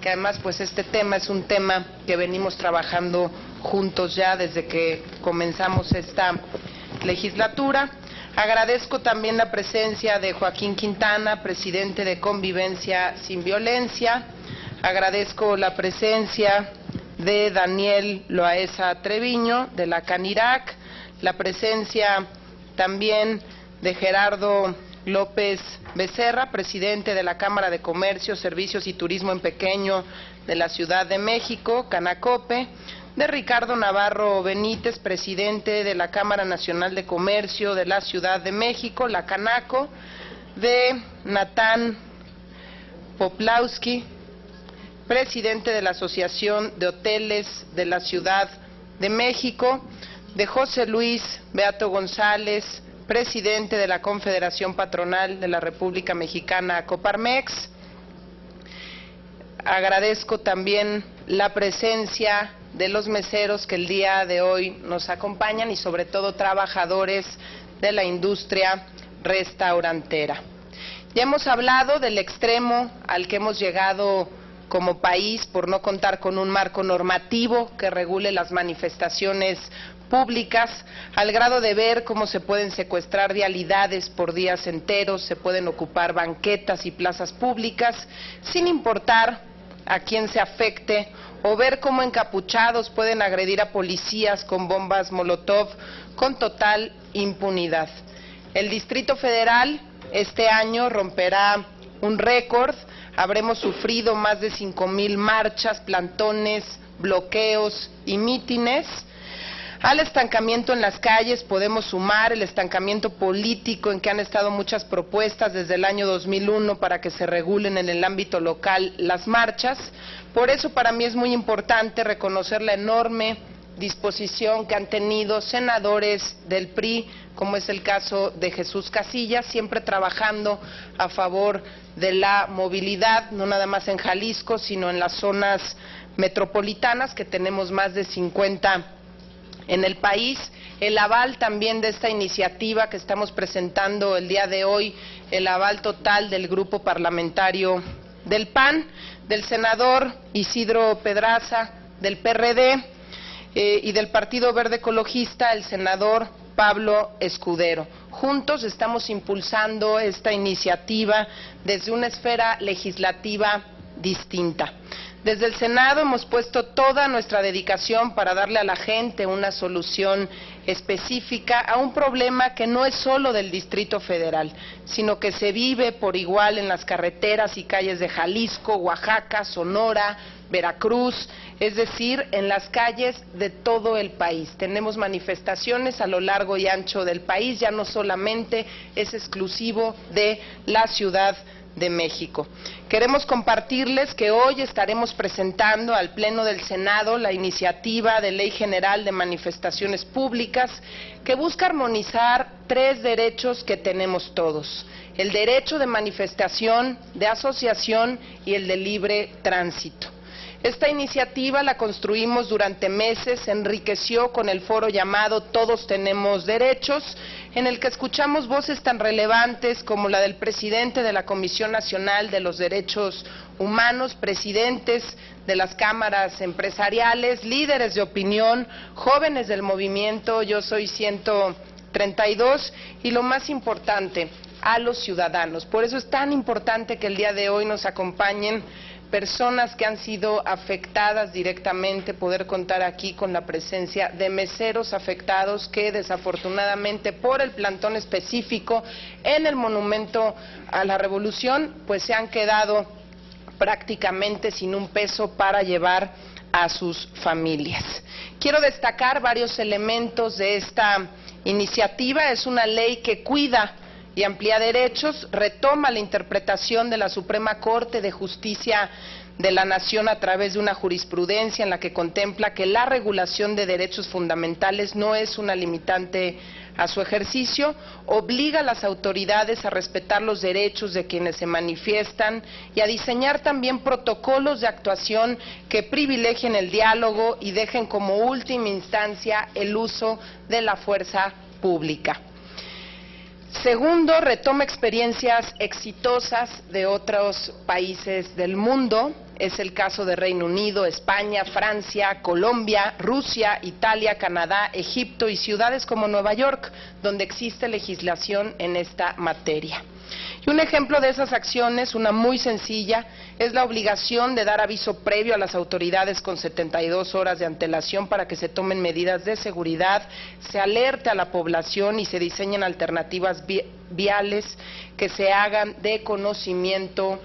que además pues este tema es un tema que venimos trabajando juntos ya desde que comenzamos esta legislatura. Agradezco también la presencia de Joaquín Quintana, presidente de Convivencia Sin Violencia. Agradezco la presencia de Daniel Loaesa Treviño, de la CANIRAC, la presencia también de Gerardo López Becerra, presidente de la Cámara de Comercio, Servicios y Turismo en Pequeño de la Ciudad de México, CANACOPE, de Ricardo Navarro Benítez, presidente de la Cámara Nacional de Comercio de la Ciudad de México, la CANACO, de Natán Poplawski, presidente de la Asociación de Hoteles de la Ciudad de México, de José Luis Beato González, presidente de la Confederación Patronal de la República Mexicana, Coparmex. Agradezco también la presencia de los meseros que el día de hoy nos acompañan y sobre todo trabajadores de la industria restaurantera. Ya hemos hablado del extremo al que hemos llegado como país por no contar con un marco normativo que regule las manifestaciones públicas, al grado de ver cómo se pueden secuestrar vialidades por días enteros, se pueden ocupar banquetas y plazas públicas, sin importar a quién se afecte, o ver cómo encapuchados pueden agredir a policías con bombas Molotov con total impunidad. El Distrito Federal este año romperá un récord, habremos sufrido más de 5,000 marchas, plantones, bloqueos y mítines. Al estancamiento en las calles podemos sumar el estancamiento político en que han estado muchas propuestas desde el año 2001 para que se regulen en el ámbito local las marchas. Por eso para mí es muy importante reconocer la enorme disposición que han tenido senadores del PRI, como es el caso de Jesús Casillas, siempre trabajando a favor de la movilidad, no nada más en Jalisco, sino en las zonas metropolitanas, que tenemos más de 50 en el país. El aval también de esta iniciativa que estamos presentando el día de hoy, el aval total del grupo parlamentario del PAN, del senador Isidro Pedraza, del PRD, y del Partido Verde Ecologista, el senador Pablo Escudero. Juntos estamos impulsando esta iniciativa desde una esfera legislativa distinta. Desde el Senado hemos puesto toda nuestra dedicación para darle a la gente una solución específica a un problema que no es solo del Distrito Federal, sino que se vive por igual en las carreteras y calles de Jalisco, Oaxaca, Sonora, Veracruz, es decir, en las calles de todo el país. Tenemos manifestaciones a lo largo y ancho del país, ya no solamente es exclusivo de la Ciudad de México. Queremos compartirles que hoy estaremos presentando al Pleno del Senado la iniciativa de Ley General de Manifestaciones Públicas que busca armonizar 3 derechos que tenemos todos: el derecho de manifestación, de asociación y el de libre tránsito. Esta iniciativa la construimos durante meses, se enriqueció con el foro llamado Todos Tenemos Derechos, en el que escuchamos voces tan relevantes como la del presidente de la Comisión Nacional de los Derechos Humanos, presidentes de las cámaras empresariales, líderes de opinión, jóvenes del movimiento Yo Soy 132 y, lo más importante, a los ciudadanos. Por eso es tan importante que el día de hoy nos acompañen personas que han sido afectadas directamente, poder contar aquí con la presencia de meseros afectados que desafortunadamente por el plantón específico en el Monumento a la Revolución pues se han quedado prácticamente sin un peso para llevar a sus familias. Quiero destacar varios elementos de esta iniciativa. Es una ley que cuida y amplía derechos, retoma la interpretación de la Suprema Corte de Justicia de la Nación a través de una jurisprudencia en la que contempla que la regulación de derechos fundamentales no es una limitante a su ejercicio, obliga a las autoridades a respetar los derechos de quienes se manifiestan y a diseñar también protocolos de actuación que privilegien el diálogo y dejen como última instancia el uso de la fuerza pública. Segundo, retoma experiencias exitosas de otros países del mundo. es el caso de Reino Unido, España, Francia, Colombia, Rusia, Italia, Canadá, Egipto y ciudades como Nueva York, donde existe legislación en esta materia. Y un ejemplo de esas acciones, una muy sencilla, es la obligación de dar aviso previo a las autoridades con 72 horas de antelación para que se tomen medidas de seguridad, se alerte a la población y se diseñen alternativas viales que se hagan de conocimiento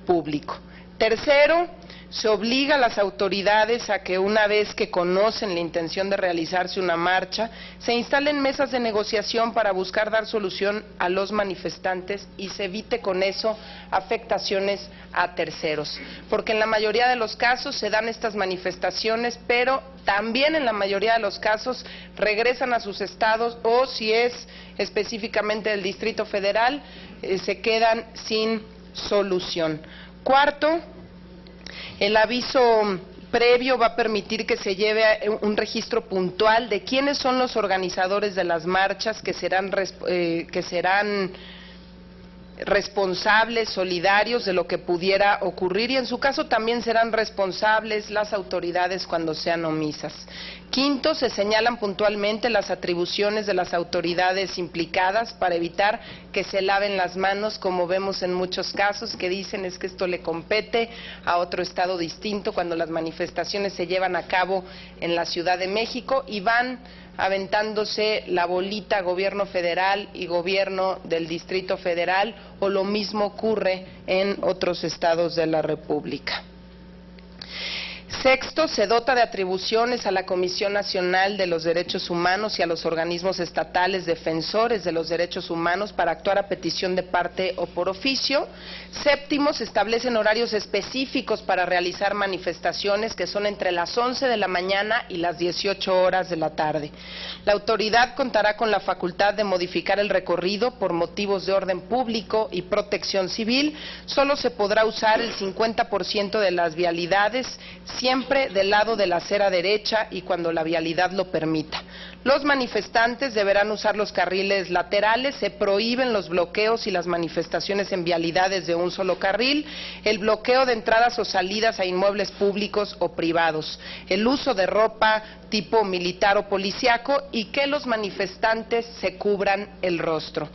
público. Tercero, se obliga a las autoridades a que una vez que conocen la intención de realizarse una marcha, se instalen mesas de negociación para buscar dar solución a los manifestantes y se evite con eso afectaciones a terceros. Porque en la mayoría de los casos se dan estas manifestaciones, pero también en la mayoría de los casos regresan a sus estados o, si es específicamente del Distrito Federal, se quedan sin solución. Cuarto, el aviso previo va a permitir que se lleve un registro puntual de quiénes son los organizadores de las marchas que serán responsables, solidarios de lo que pudiera ocurrir y en su caso también serán responsables las autoridades cuando sean omisas. Quinto, se señalan puntualmente las atribuciones de las autoridades implicadas para evitar que se laven las manos, como vemos en muchos casos que dicen es que esto le compete a otro estado distinto cuando las manifestaciones se llevan a cabo en la Ciudad de México y van aventándose la bolita gobierno federal y gobierno del Distrito Federal, o lo mismo ocurre en otros estados de la República. Sexto, se dota de atribuciones a la Comisión Nacional de los Derechos Humanos y a los organismos estatales defensores de los derechos humanos para actuar a petición de parte o por oficio. Séptimo, se establecen horarios específicos para realizar manifestaciones que son entre las 11 de la mañana y las 18 horas de la tarde. La autoridad contará con la facultad de modificar el recorrido por motivos de orden público y protección civil. Solo se podrá usar el 50% de las vialidades, siempre del lado de la acera derecha y cuando la vialidad lo permita. Los manifestantes deberán usar los carriles laterales, se prohíben los bloqueos y las manifestaciones en vialidades de un solo carril, el bloqueo de entradas o salidas a inmuebles públicos o privados, el uso de ropa tipo militar o policiaco y que los manifestantes se cubran el rostro.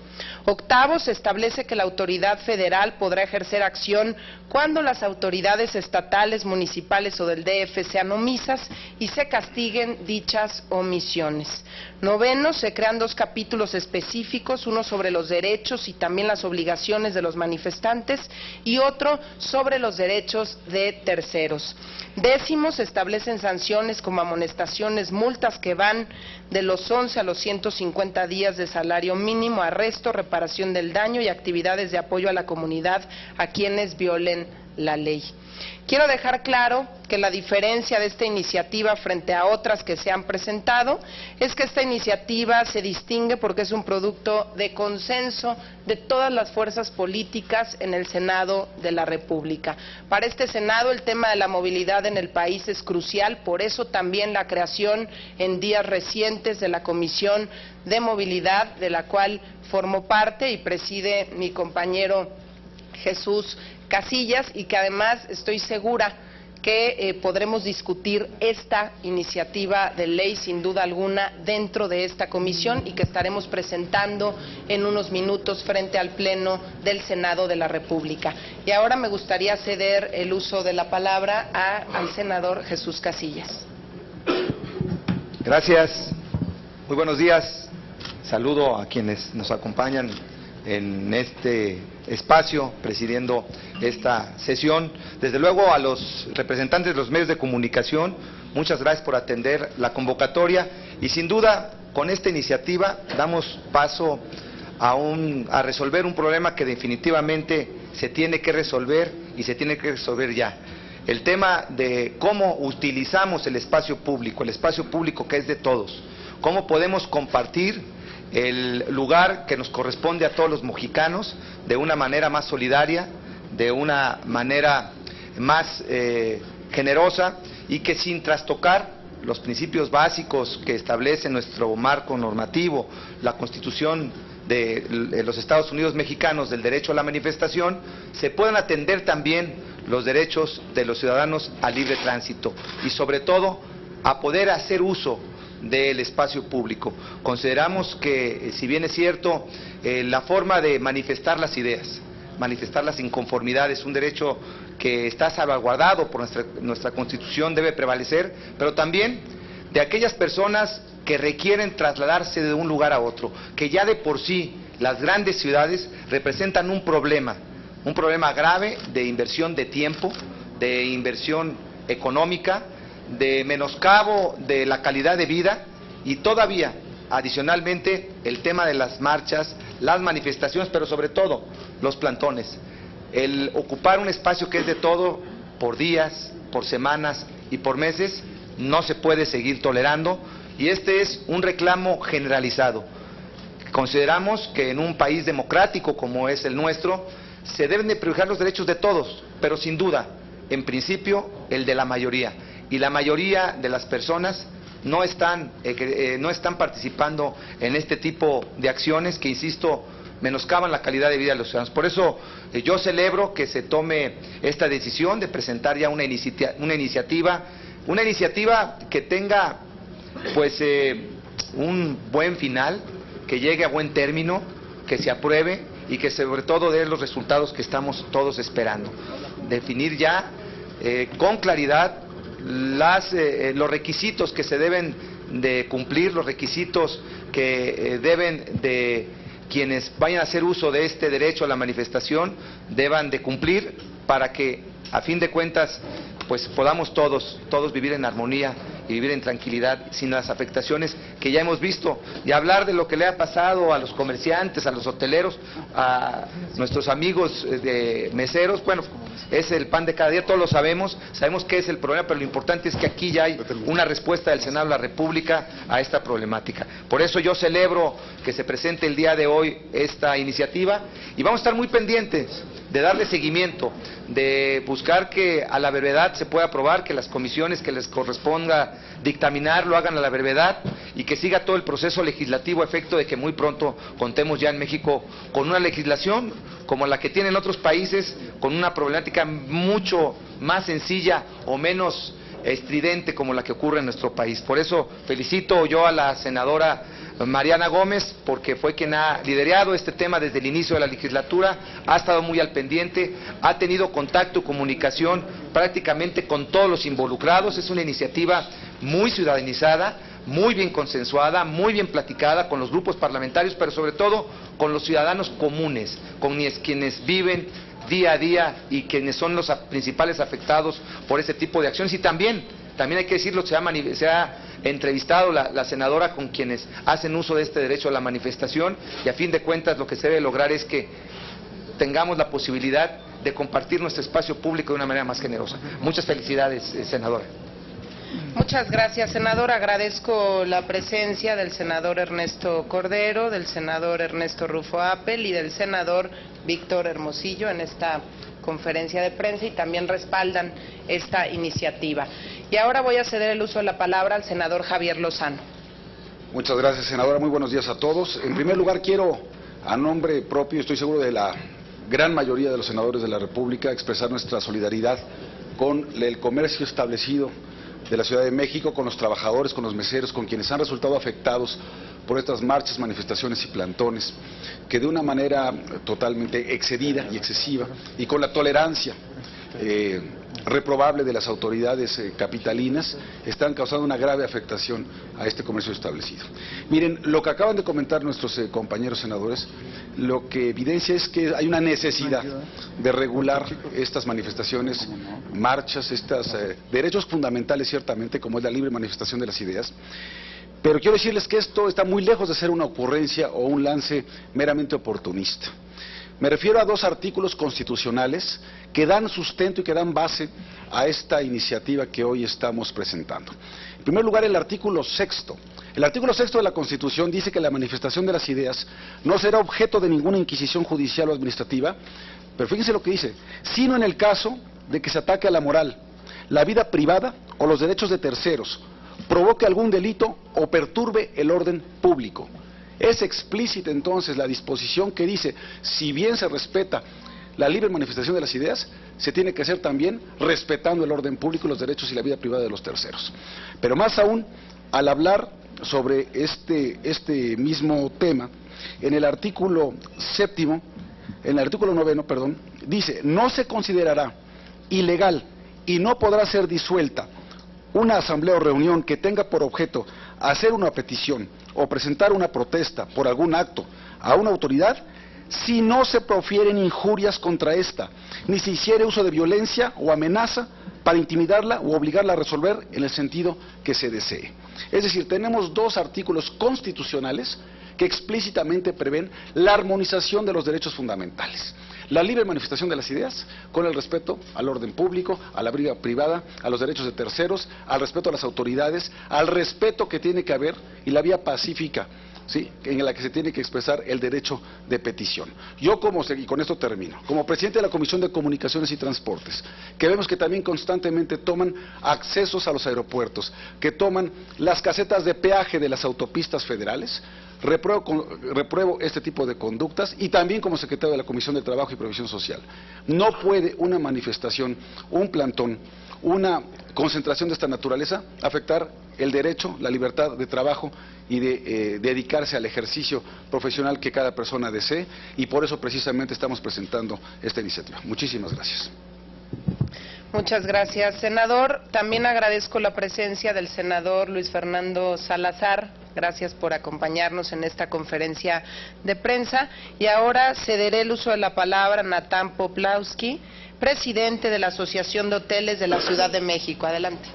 Octavo, se establece que la autoridad federal podrá ejercer acción cuando las autoridades estatales, municipales o del DF sean omisas y se castiguen dichas omisiones. Noveno, se crean dos capítulos específicos, uno sobre los derechos y también las obligaciones de los manifestantes y otro sobre los derechos de terceros. Décimo, se establecen sanciones como amonestaciones, multas que van de los 11 a los 150 días de salario mínimo, arresto, reparación del daño y actividades de apoyo a la comunidad a quienes violen la ley. Quiero dejar claro que la diferencia de esta iniciativa frente a otras que se han presentado es que esta iniciativa se distingue porque es un producto de consenso de todas las fuerzas políticas en el Senado de la República. Para este Senado el tema de la movilidad en el país es crucial, por eso también la creación en días recientes de la Comisión de Movilidad, de la cual formo parte y preside mi compañero Jesús Casillas, y que además estoy segura que podremos discutir esta iniciativa de ley sin duda alguna dentro de esta comisión y que estaremos presentando en unos minutos frente al Pleno del Senado de la República. Y ahora me gustaría ceder el uso de la palabra al senador Jesús Casillas. Gracias. Muy buenos días. Saludo a quienes nos acompañan en este espacio, presidiendo esta sesión. Desde luego a los representantes de los medios de comunicación, muchas gracias por atender la convocatoria y sin duda con esta iniciativa damos paso a resolver un problema que definitivamente se tiene que resolver y se tiene que resolver ya. El tema de cómo utilizamos el espacio público que es de todos, cómo podemos compartir el lugar que nos corresponde a todos los mexicanos de una manera más solidaria, de una manera más generosa y que sin trastocar los principios básicos que establece nuestro marco normativo, la Constitución de los Estados Unidos mexicanos del derecho a la manifestación, se puedan atender también los derechos de los ciudadanos al libre tránsito y sobre todo a poder hacer uso del espacio público. Consideramos que, si bien es cierto, la forma de manifestar las ideas, manifestar las inconformidades, un derecho que está salvaguardado por nuestra Constitución, debe prevalecer, pero también de aquellas personas que requieren trasladarse de un lugar a otro, que ya de por sí las grandes ciudades representan un problema grave de inversión de tiempo, de inversión económica, de menoscabo de la calidad de vida y todavía, adicionalmente, el tema de las marchas, las manifestaciones, pero sobre todo los plantones. El ocupar un espacio que es de todo por días, por semanas y por meses, no se puede seguir tolerando y este es un reclamo generalizado. Consideramos que en un país democrático como es el nuestro, se deben de priorizar los derechos de todos, pero sin duda, en principio, el de la mayoría. Y la mayoría de las personas no están participando en este tipo de acciones que, insisto, menoscaban la calidad de vida de los ciudadanos. Por eso yo celebro que se tome esta decisión de presentar ya una iniciativa que tenga pues un buen final, que llegue a buen término, que se apruebe y que sobre todo dé los resultados que estamos todos esperando. Definir ya con claridad los requisitos que se deben de cumplir, los requisitos que deben de quienes vayan a hacer uso de este derecho a la manifestación deban de cumplir para que a fin de cuentas pues podamos todos vivir en armonía y vivir en tranquilidad sin las afectaciones que ya hemos visto, y hablar de lo que le ha pasado a los comerciantes, a los hoteleros, a nuestros amigos de meseros. Bueno, es el pan de cada día, todos lo sabemos qué es el problema, pero lo importante es que aquí ya hay una respuesta del Senado de la República a esta problemática. Por eso yo celebro que se presente el día de hoy esta iniciativa y vamos a estar muy pendientes de darle seguimiento, de buscar que a la brevedad se pueda aprobar, que las comisiones que les corresponda dictaminar lo hagan a la brevedad y que siga todo el proceso legislativo a efecto de que muy pronto contemos ya en México con una legislación como la que tienen otros países, con una problemática mucho más sencilla o menos estridente como la que ocurre en nuestro país. Por eso felicito yo a la senadora Mariana Gómez, porque fue quien ha liderado este tema desde el inicio de la legislatura, ha estado muy al pendiente, ha tenido contacto y comunicación prácticamente con todos los involucrados. Es una iniciativa muy ciudadanizada, muy bien consensuada, muy bien platicada con los grupos parlamentarios, pero sobre todo con los ciudadanos comunes, con quienes viven día a día y quienes son los principales afectados por este tipo de acciones. Y también hay que decirlo, se ha entrevistado la senadora con quienes hacen uso de este derecho a la manifestación y a fin de cuentas lo que se debe lograr es que tengamos la posibilidad de compartir nuestro espacio público de una manera más generosa. Muchas felicidades, senadora. Muchas gracias, senador. Agradezco la presencia del senador Ernesto Cordero, del senador Ernesto Rufo Appel y del senador Víctor Hermosillo en esta conferencia de prensa y también respaldan esta iniciativa. Y ahora voy a ceder el uso de la palabra al senador Javier Lozano. Muchas gracias, senadora. Muy buenos días a todos. En primer lugar, quiero, a nombre propio, estoy seguro de la gran mayoría de los senadores de la República, expresar nuestra solidaridad con el comercio establecido de la Ciudad de México, con los trabajadores, con los meseros, con quienes han resultado afectados por estas marchas, manifestaciones y plantones, que de una manera totalmente excedida y excesiva, y con la tolerancia reprobable de las autoridades capitalinas, están causando una grave afectación a este comercio establecido. Miren, lo que acaban de comentar nuestros compañeros senadores, lo que evidencia es que hay una necesidad de regular estas manifestaciones, marchas, estos derechos fundamentales ciertamente, como es la libre manifestación de las ideas. Pero quiero decirles que esto está muy lejos de ser una ocurrencia o un lance meramente oportunista. Me refiero a dos artículos constitucionales que dan sustento y que dan base a esta iniciativa que hoy estamos presentando. En primer lugar, el artículo sexto. El artículo sexto de la Constitución dice que la manifestación de las ideas no será objeto de ninguna inquisición judicial o administrativa, pero fíjense lo que dice, sino en el caso de que se ataque a la moral, la vida privada o los derechos de terceros, provoque algún delito o perturbe el orden público. Es explícita entonces la disposición que dice, si bien se respeta la libre manifestación de las ideas se tiene que hacer también respetando el orden público, los derechos y la vida privada de los terceros. Pero más aún, al hablar sobre este mismo tema, en el artículo 9, dice: no se considerará ilegal y no podrá ser disuelta una asamblea o reunión que tenga por objeto hacer una petición o presentar una protesta por algún acto a una autoridad si no se profieren injurias contra esta, ni se hiciere uso de violencia o amenaza para intimidarla o obligarla a resolver en el sentido que se desee. Es decir, tenemos dos artículos constitucionales que explícitamente prevén la armonización de los derechos fundamentales: la libre manifestación de las ideas con el respeto al orden público, a la vida privada, a los derechos de terceros, al respeto a las autoridades, al respeto que tiene que haber y la vía pacífica, ¿sí?, en la que se tiene que expresar el derecho de petición. Yo y con esto termino, como presidente de la Comisión de Comunicaciones y Transportes, que vemos que también constantemente toman accesos a los aeropuertos, que toman las casetas de peaje de las autopistas federales, repruebo este tipo de conductas, y también como secretario de la Comisión de Trabajo y Previsión Social. No puede una manifestación, un plantón, una concentración de esta naturaleza afectar el derecho, la libertad de trabajo y de dedicarse al ejercicio profesional que cada persona desee, y por eso precisamente estamos presentando esta iniciativa. Muchísimas gracias. Muchas gracias, senador. También agradezco la presencia del senador Luis Fernando Salazar. Gracias por acompañarnos en esta conferencia de prensa. Y ahora cederé el uso de la palabra a Natán Poplawski, presidente de la Asociación de Hoteles de la Ciudad de México. Adelante.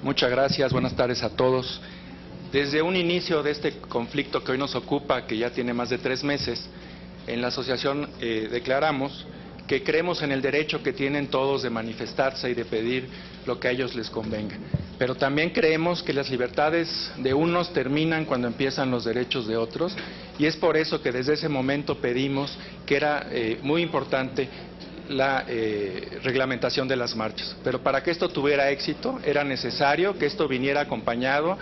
Muchas gracias, buenas tardes a todos. Desde un inicio de este conflicto que hoy nos ocupa, que ya tiene más de 3 meses, en la asociación declaramos que creemos en el derecho que tienen todos de manifestarse y de pedir lo que a ellos les convenga. Pero también creemos que las libertades de unos terminan cuando empiezan los derechos de otros, y es por eso que desde ese momento pedimos que era muy importante la reglamentación de las marchas. Pero para que esto tuviera éxito era necesario que esto viniera acompañado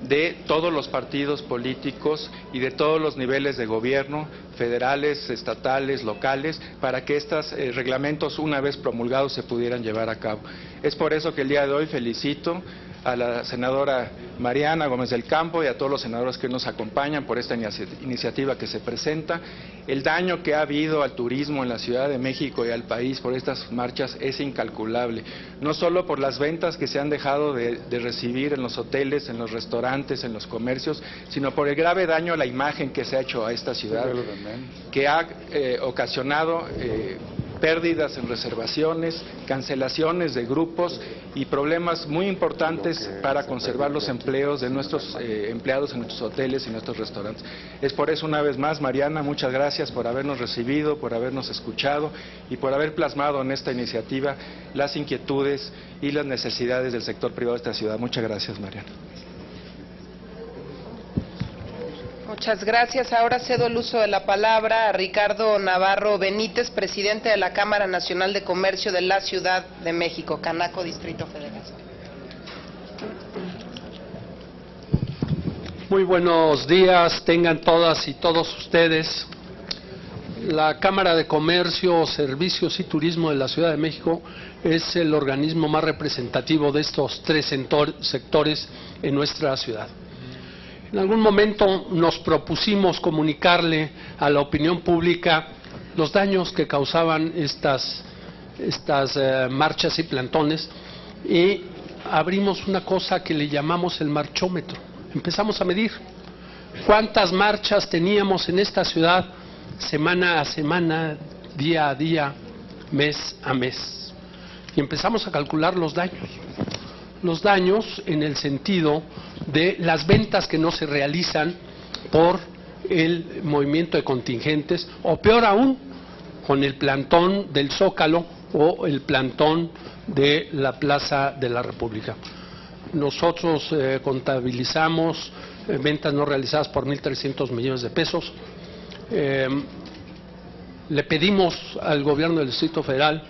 de todos los partidos políticos y de todos los niveles de gobierno, federales, estatales, locales, para que estos reglamentos, una vez promulgados, se pudieran llevar a cabo. Es por eso que el día de hoy felicito a la senadora Mariana Gómez del Campo y a todos los senadores que nos acompañan por esta iniciativa que se presenta. El daño que ha habido al turismo en la Ciudad de México y al país por estas marchas es incalculable, no solo por las ventas que se han dejado de recibir en los hoteles, en los restaurantes, en los comercios, sino por el grave daño a la imagen que se ha hecho a esta ciudad, que ha ocasionado pérdidas en reservaciones, cancelaciones de grupos y problemas muy importantes para conservar los empleos de nuestros empleados en nuestros hoteles y nuestros restaurantes. Es por eso, una vez más, Mariana, muchas gracias por habernos recibido, por habernos escuchado y por haber plasmado en esta iniciativa las inquietudes y las necesidades del sector privado de esta ciudad. Muchas gracias, Mariana. Muchas gracias. Ahora cedo el uso de la palabra a Ricardo Navarro Benítez, presidente de la Cámara Nacional de Comercio de la Ciudad de México, Canaco, Distrito Federal. Muy buenos días, tengan todas y todos ustedes. La Cámara de Comercio, Servicios y Turismo de la Ciudad de México es el organismo más representativo de estos 3 sectores en nuestra ciudad. En algún momento nos propusimos comunicarle a la opinión pública los daños que causaban estas marchas y plantones, y abrimos una cosa que le llamamos el marchómetro. Empezamos a medir cuántas marchas teníamos en esta ciudad semana a semana, día a día, mes a mes, y empezamos a calcular los daños en el sentido de las ventas que no se realizan por el movimiento de contingentes, o peor aún, con el plantón del Zócalo o el plantón de la Plaza de la República. Nosotros contabilizamos ventas no realizadas por 1.300 millones de pesos. Le pedimos al gobierno del Distrito Federal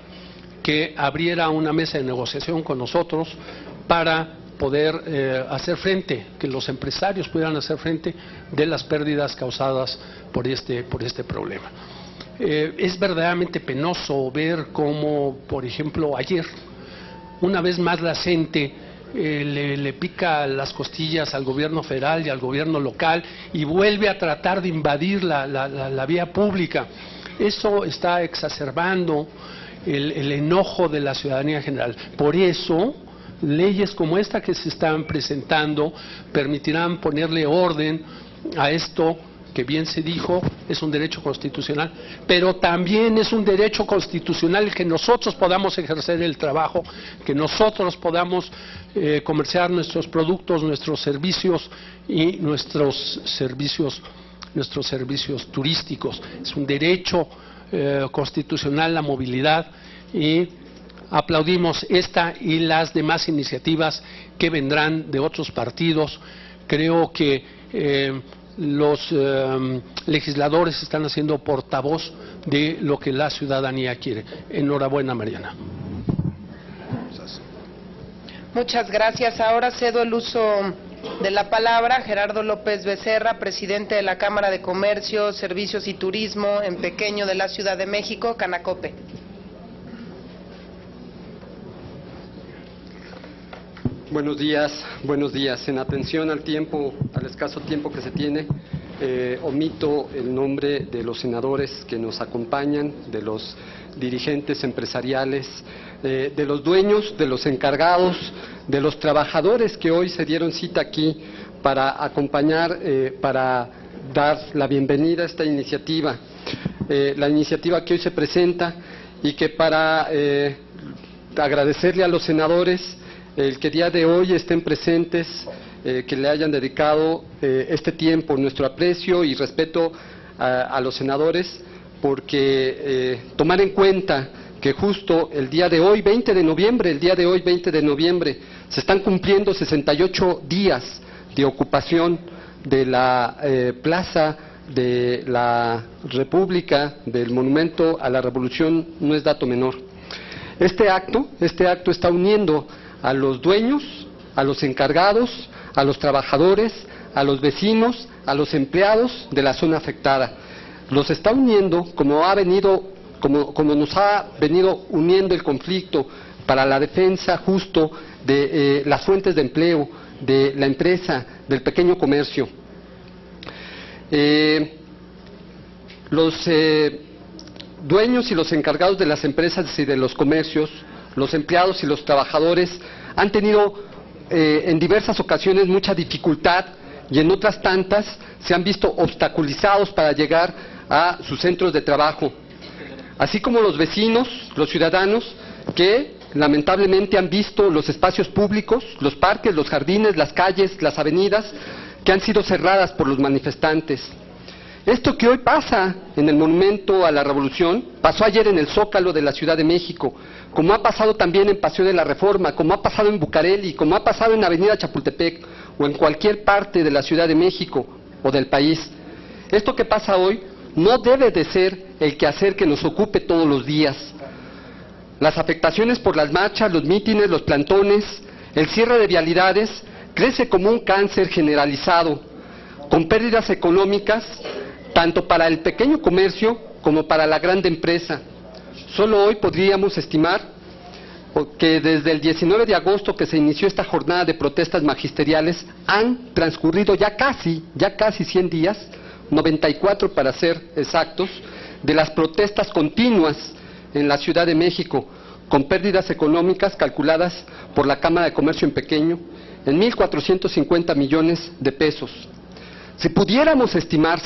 que abriera una mesa de negociación con nosotros para poder hacer frente, que los empresarios pudieran hacer frente de las pérdidas causadas por este problema. Es verdaderamente penoso ver cómo, por ejemplo, ayer, una vez más la gente le pica las costillas al gobierno federal y al gobierno local y vuelve a tratar de invadir la vía pública. Eso está exacerbando el enojo de la ciudadanía en general. Por eso, leyes como esta que se están presentando permitirán ponerle orden a esto que, bien se dijo, es un derecho constitucional, pero también es un derecho constitucional que nosotros podamos ejercer el trabajo, que nosotros podamos comerciar nuestros productos, nuestros servicios y nuestros servicios turísticos. Es un derecho constitucional la movilidad, y aplaudimos esta y las demás iniciativas que vendrán de otros partidos. Creo que los legisladores están haciendo portavoz de lo que la ciudadanía quiere. Enhorabuena, Mariana. Muchas gracias. Ahora cedo el uso de la palabra a Gerardo López Becerra, presidente de la Cámara de Comercio, Servicios y Turismo en Pequeño de la Ciudad de México, Canacope. Buenos días. En atención al tiempo, al escaso tiempo que se tiene, omito el nombre de los senadores que nos acompañan, de los dirigentes empresariales, de los dueños, de los encargados, de los trabajadores que hoy se dieron cita aquí para acompañar, para dar la bienvenida a esta iniciativa, la iniciativa que hoy se presenta, y que para agradecerle a los senadores el que día de hoy estén presentes, que le hayan dedicado este tiempo, nuestro aprecio y respeto a los senadores, porque tomar en cuenta que justo el día de hoy, 20 de noviembre, se están cumpliendo 68 días de ocupación de la plaza de la República, del Monumento a la Revolución, no es dato menor. Este acto está uniendo a los dueños, a los encargados, a los trabajadores, a los vecinos, a los empleados de la zona afectada. Los está uniendo como nos ha venido uniendo el conflicto para la defensa justo de las fuentes de empleo, de la empresa, del pequeño comercio. Los dueños y los encargados de las empresas y de los comercios, los empleados y los trabajadores han tenido en diversas ocasiones mucha dificultad, y en otras tantas se han visto obstaculizados para llegar a sus centros de trabajo, así como los vecinos, los ciudadanos que lamentablemente han visto los espacios públicos, los parques, los jardines, las calles, las avenidas que han sido cerradas por los manifestantes. Esto que hoy pasa en el Monumento a la Revolución, pasó ayer en el Zócalo de la Ciudad de México, como ha pasado también en Paseo de la Reforma, como ha pasado en Bucareli, como ha pasado en Avenida Chapultepec, o en cualquier parte de la Ciudad de México o del país. Esto que pasa hoy no debe de ser el quehacer que nos ocupe todos los días. Las afectaciones por las marchas, los mítines, los plantones, el cierre de vialidades, crece como un cáncer generalizado, con pérdidas económicas, tanto para el pequeño comercio como para la gran empresa. Solo hoy podríamos estimar que desde el 19 de agosto que se inició esta jornada de protestas magisteriales, han transcurrido ya casi 100 días, 94 para ser exactos, de las protestas continuas en la Ciudad de México, con pérdidas económicas calculadas por la Cámara de Comercio en Pequeño en 1.450 millones de pesos. Si pudiéramos estimar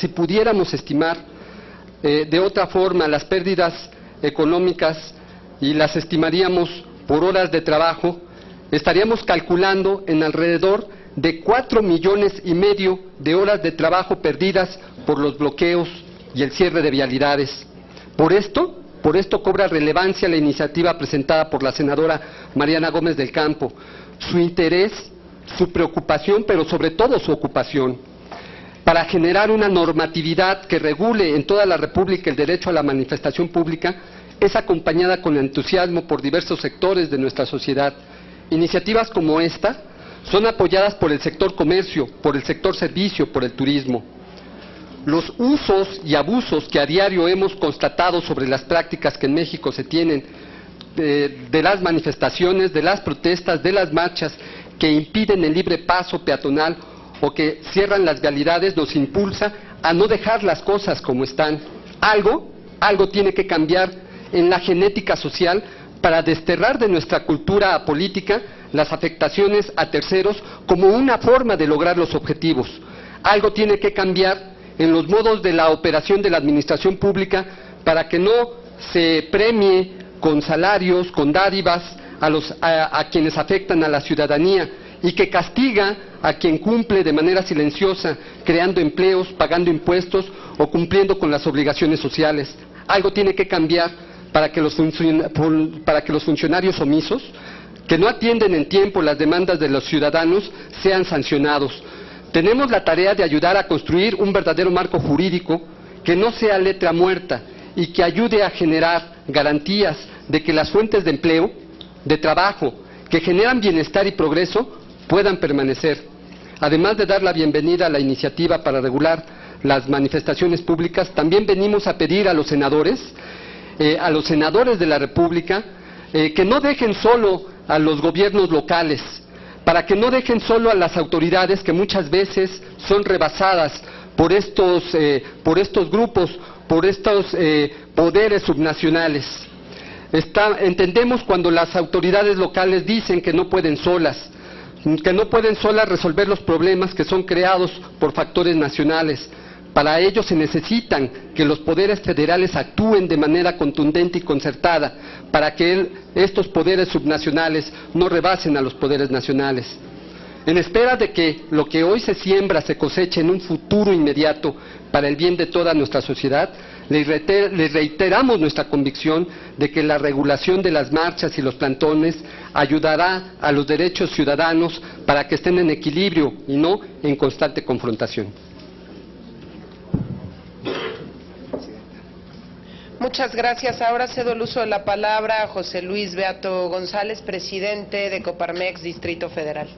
de otra forma las pérdidas económicas, y las estimaríamos por horas de trabajo, estaríamos calculando en alrededor de 4,5 millones de horas de trabajo perdidas por los bloqueos y el cierre de vialidades. Por esto cobra relevancia la iniciativa presentada por la senadora Mariana Gómez del Campo, su interés, su preocupación, pero sobre todo su ocupación, para generar una normatividad que regule en toda la República el derecho a la manifestación pública, es acompañada con entusiasmo por diversos sectores de nuestra sociedad. Iniciativas como esta son apoyadas por el sector comercio, por el sector servicio, por el turismo. los usos y abusos que a diario hemos constatado sobre las prácticas que en México se tienen de las manifestaciones, de las protestas, de las marchas que impiden el libre paso peatonal o que cierran las vialidades, nos impulsa a no dejar las cosas como están. Algo tiene que cambiar en la genética social para desterrar de nuestra cultura política las afectaciones a terceros como una forma de lograr los objetivos. Algo tiene que cambiar en los modos de la operación de la administración pública para que no se premie con salarios, con dádivas a quienes afectan a la ciudadanía y que castiga a quien cumple de manera silenciosa, creando empleos, pagando impuestos o cumpliendo con las obligaciones sociales. Algo tiene que cambiar para que los funcionarios omisos, que no atienden en tiempo las demandas de los ciudadanos, sean sancionados. Tenemos la tarea de ayudar a construir un verdadero marco jurídico que no sea letra muerta y que ayude a generar garantías de que las fuentes de empleo, de trabajo, que generan bienestar y progreso, puedan permanecer. Además de dar la bienvenida a la iniciativa para regular las manifestaciones públicas, también venimos a pedir a los senadores de la República, que no dejen solo a los gobiernos locales, para que no dejen solo a las autoridades que muchas veces son rebasadas por estos grupos, por estos poderes subnacionales. Entendemos cuando las autoridades locales dicen que no pueden solas resolver los problemas que son creados por factores nacionales. Para ello se necesitan que los poderes federales actúen de manera contundente y concertada para que estos poderes subnacionales no rebasen a los poderes nacionales. En espera de que lo que hoy se siembra se coseche en un futuro inmediato para el bien de toda nuestra sociedad, les reiteramos nuestra convicción de que la regulación de las marchas y los plantones ayudará a los derechos ciudadanos para que estén en equilibrio y no en constante confrontación. Muchas gracias. Ahora cedo el uso de la palabra a José Luis Beato González, presidente de Coparmex Distrito Federal.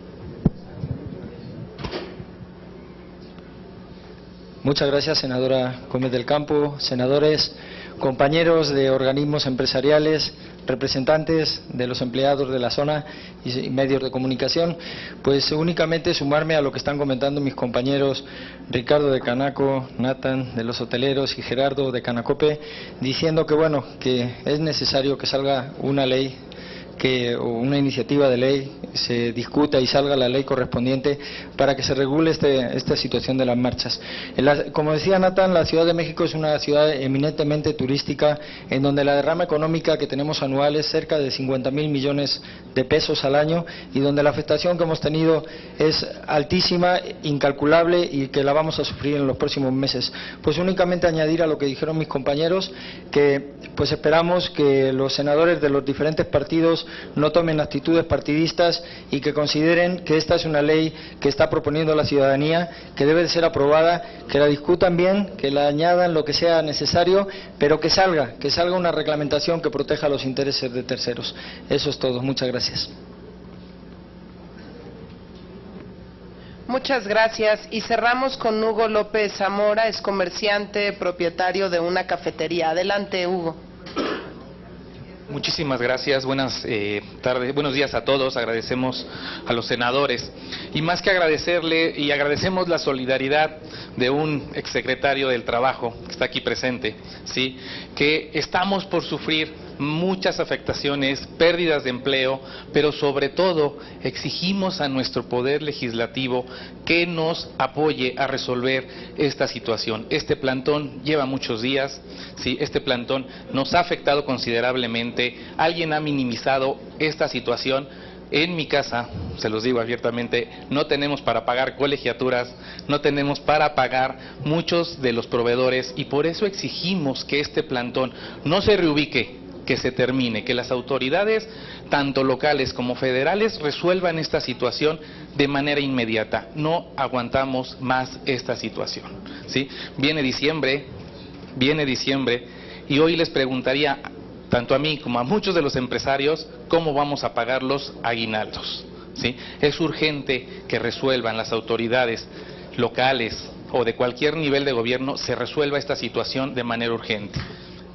Muchas gracias, senadora Gómez del Campo, senadores, compañeros de organismos empresariales, representantes de los empleados de la zona y medios de comunicación. Pues únicamente sumarme a lo que están comentando mis compañeros Ricardo de Canaco, Nathan de los hoteleros y Gerardo de Canacope, diciendo que bueno, que es necesario que salga una ley, o una iniciativa de ley, se discuta y salga la ley correspondiente para que se regule esta situación de las marchas. Como decía Nathan, la Ciudad de México es una ciudad eminentemente turística, en donde la derrama económica que tenemos anual es cerca de 50,000 millones de pesos al año, y donde la afectación que hemos tenido es altísima, incalculable, y que la vamos a sufrir en los próximos meses. Pues únicamente añadir a lo que dijeron mis compañeros, que pues esperamos que los senadores de los diferentes partidos no tomen actitudes partidistas y que consideren que esta es una ley que está proponiendo la ciudadanía, que debe de ser aprobada, que la discutan bien, que la añadan lo que sea necesario, pero que salga una reglamentación que proteja los intereses de terceros. Eso es todo. Muchas gracias. Muchas gracias. Y cerramos con Hugo López Zamora, es comerciante, propietario de una cafetería. Adelante, Hugo. Muchísimas gracias, buenas tardes, buenos días a todos. Agradecemos a los senadores y más que agradecerle, y agradecemos la solidaridad de un exsecretario del Trabajo que está aquí presente, sí, que estamos por sufrir muchas afectaciones, pérdidas de empleo, pero sobre todo exigimos a nuestro poder legislativo que nos apoye a resolver esta situación. Este plantón lleva muchos días, sí, este plantón nos ha afectado considerablemente. Alguien ha minimizado esta situación. En mi casa, se los digo abiertamente, no tenemos para pagar colegiaturas, no tenemos para pagar muchos de los proveedores, y por eso exigimos que este plantón no se reubique, que se termine, que las autoridades, tanto locales como federales, resuelvan esta situación de manera inmediata. No aguantamos más esta situación, ¿sí? Viene diciembre, y hoy les preguntaría, tanto a mí como a muchos de los empresarios, ¿cómo vamos a pagar los aguinaldos? ¿Sí? Es urgente que resuelvan las autoridades locales o de cualquier nivel de gobierno se resuelva esta situación de manera urgente.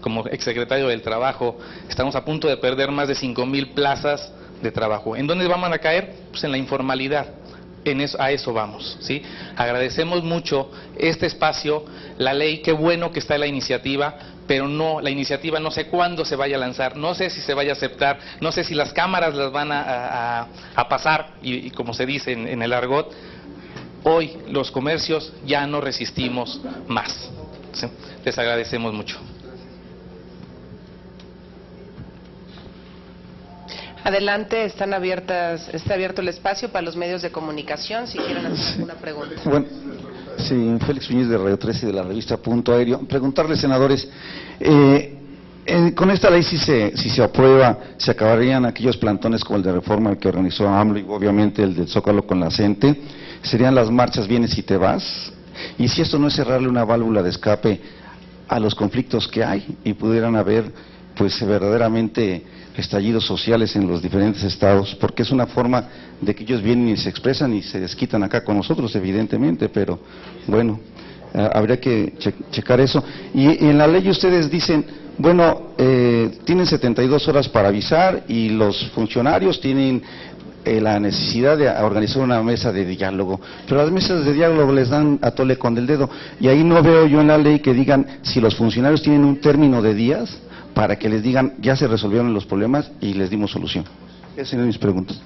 Como exsecretario del Trabajo, estamos a punto de perder más de 5,000 plazas de trabajo. ¿En dónde van a caer? Pues en la informalidad. A eso vamos, ¿sí? Agradecemos mucho este espacio, la ley, qué bueno que está la iniciativa, pero no, la iniciativa no sé cuándo se vaya a lanzar, no sé si se vaya a aceptar, no sé si las cámaras las van a pasar, y como se dice en el argot, hoy los comercios ya no resistimos más, ¿sí? Les agradecemos mucho. Adelante, está abierto el espacio para los medios de comunicación, si quieren hacer alguna pregunta. Bueno, sí, Félix Muñiz de Radio 13 de la revista Punto Aéreo. Preguntarles, senadores, con esta ley si se aprueba, se acabarían aquellos plantones como el de reforma que organizó AMLO y obviamente el del Zócalo con la CENTE, serían las marchas vienes y te vas, y si esto no es cerrarle una válvula de escape a los conflictos que hay y pudieran haber pues verdaderamente estallidos sociales en los diferentes estados, porque es una forma de que ellos vienen y se expresan y se desquitan acá con nosotros, evidentemente, pero bueno, habría que checar eso. Y en la ley ustedes dicen, bueno, tienen 72 horas para avisar y los funcionarios tienen la necesidad de organizar una mesa de diálogo, pero las mesas de diálogo les dan a tole con el dedo, y ahí no veo yo en la ley que digan si los funcionarios tienen un término de días para que les digan, ya se resolvieron los problemas y les dimos solución. Esas eran mis preguntas.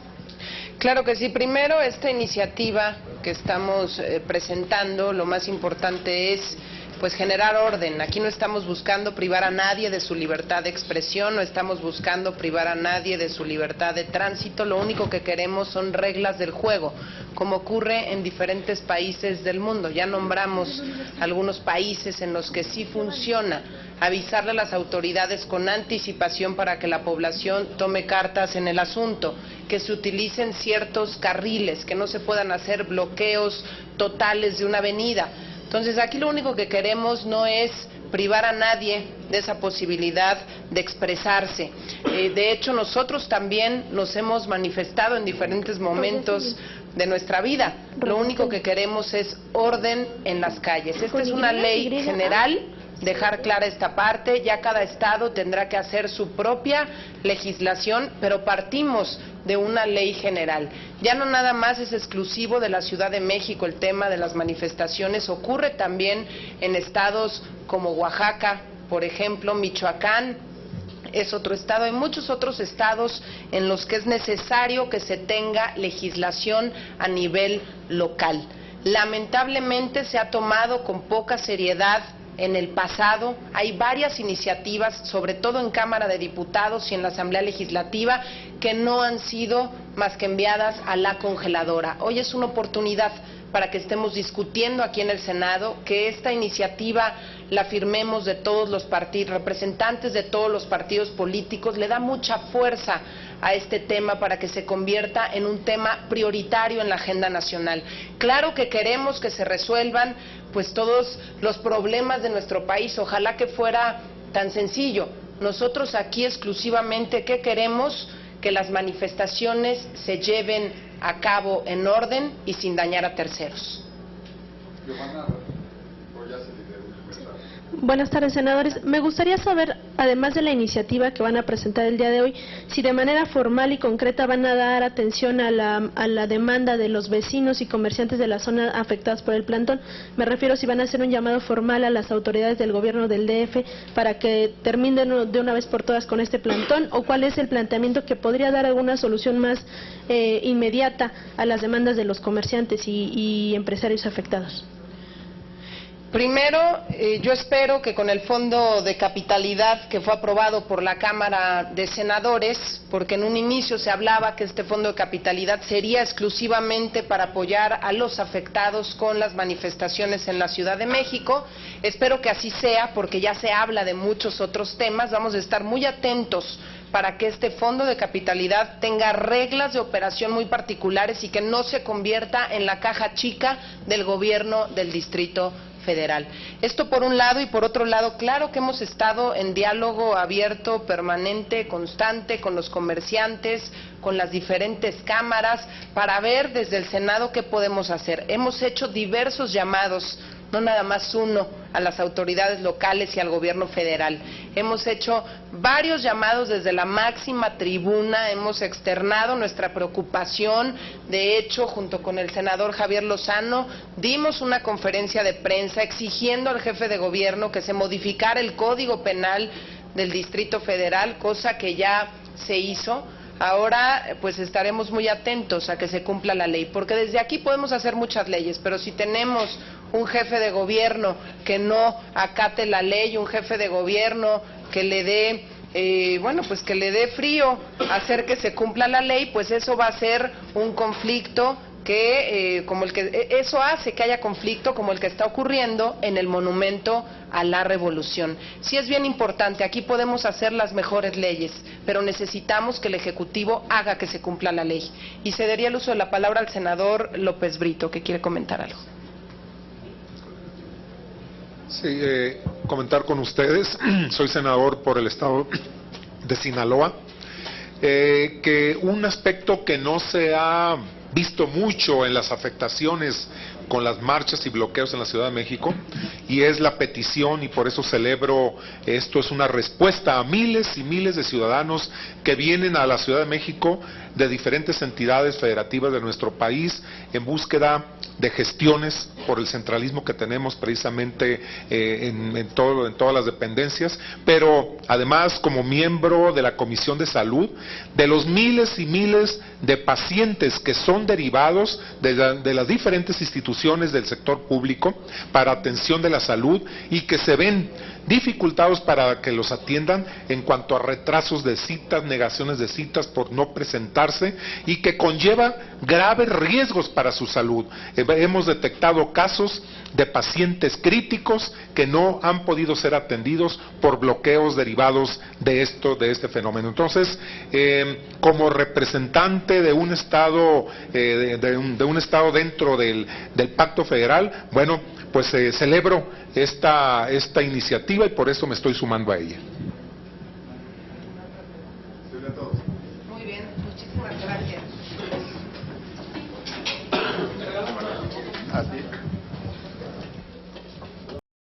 Claro que sí. Primero, esta iniciativa que estamos presentando, lo más importante es pues generar orden. Aquí no estamos buscando privar a nadie de su libertad de expresión, no estamos buscando privar a nadie de su libertad de tránsito, lo único que queremos son reglas del juego, como ocurre en diferentes países del mundo. Ya nombramos algunos países en los que sí funciona, avisarle a las autoridades con anticipación para que la población tome cartas en el asunto, que se utilicen ciertos carriles, que no se puedan hacer bloqueos totales de una avenida. Entonces aquí lo único que queremos no es privar a nadie de esa posibilidad de expresarse. De hecho, nosotros también nos hemos manifestado en diferentes momentos de nuestra vida. Lo único que queremos es orden en las calles. Esta es una ley general, dejar clara esta parte, ya cada estado tendrá que hacer su propia legislación, pero partimos de una ley general. Ya no nada más es exclusivo de la Ciudad de México el tema de las manifestaciones, ocurre también en estados como Oaxaca, por ejemplo, Michoacán es otro estado, hay muchos otros estados en los que es necesario que se tenga legislación a nivel local. Lamentablemente se ha tomado con poca seriedad en el pasado, hay varias iniciativas, sobre todo en Cámara de Diputados y en la Asamblea Legislativa, que no han sido más que enviadas a la congeladora. Hoy es una oportunidad para que estemos discutiendo aquí en el Senado, que esta iniciativa la firmemos de todos los partidos, representantes de todos los partidos políticos, le da mucha fuerza a este tema para que se convierta en un tema prioritario en la agenda nacional. Claro que queremos que se resuelvan pues todos los problemas de nuestro país, ojalá que fuera tan sencillo. Nosotros aquí exclusivamente, ¿qué queremos? Que las manifestaciones se lleven a cabo en orden y sin dañar a terceros. Buenas tardes, senadores. Me gustaría saber, además de la iniciativa que van a presentar el día de hoy, si de manera formal y concreta van a dar atención a la demanda de los vecinos y comerciantes de la zona afectados por el plantón. Me refiero si van a hacer un llamado formal a las autoridades del gobierno del DF para que terminen de una vez por todas con este plantón, o cuál es el planteamiento que podría dar alguna solución más inmediata a las demandas de los comerciantes y empresarios afectados. Primero, yo espero que con el Fondo de Capitalidad que fue aprobado por la Cámara de Senadores, porque en un inicio se hablaba que este Fondo de Capitalidad sería exclusivamente para apoyar a los afectados con las manifestaciones en la Ciudad de México, espero que así sea, porque ya se habla de muchos otros temas, vamos a estar muy atentos para que este Fondo de Capitalidad tenga reglas de operación muy particulares y que no se convierta en la caja chica del gobierno del Distrito Federal. Esto por un lado, y por otro lado, claro que hemos estado en diálogo abierto, permanente, constante con los comerciantes, con las diferentes cámaras, para ver desde el Senado qué podemos hacer. Hemos hecho diversos llamados no nada más uno, a las autoridades locales y al gobierno federal. Hemos hecho varios llamados desde la máxima tribuna, hemos externado nuestra preocupación. De hecho, junto con el senador Javier Lozano, dimos una conferencia de prensa exigiendo al jefe de gobierno que se modificara el Código Penal del Distrito Federal, cosa que ya se hizo. Ahora pues estaremos muy atentos a que se cumpla la ley, porque desde aquí podemos hacer muchas leyes, pero si tenemos un jefe de gobierno que no acate la ley, un jefe de gobierno que le dé que le dé frío hacer que se cumpla la ley, pues eso va a ser un conflicto eso hace que haya conflicto como el que está ocurriendo en el Monumento a la Revolución. Sí es bien importante, aquí podemos hacer las mejores leyes, pero necesitamos que el Ejecutivo haga que se cumpla la ley. Y cedería el uso de la palabra al senador López Brito, que quiere comentar algo. Sí, comentar con ustedes, soy senador por el estado de Sinaloa, que un aspecto que no se ha visto mucho en las afectaciones con las marchas y bloqueos en la Ciudad de México, y es la petición, y por eso celebro esto, es una respuesta a miles y miles de ciudadanos que vienen a la Ciudad de México de diferentes entidades federativas de nuestro país en búsqueda de gestiones por el centralismo que tenemos precisamente en todas las dependencias, pero además como miembro de la Comisión de Salud, de los miles y miles de pacientes que son derivados de las diferentes instituciones del sector público para atención de la salud y que se ven dificultados para que los atiendan en cuanto a retrasos de citas, negaciones de citas por no presentarse, y que conlleva graves riesgos para su salud. Hemos detectado casos de pacientes críticos que no han podido ser atendidos por bloqueos derivados de este fenómeno. Entonces, como representante de un estado de un estado dentro del Pacto Federal, bueno, pues celebro esta iniciativa y por eso me estoy sumando a ella. Muy bien, muchísimas gracias.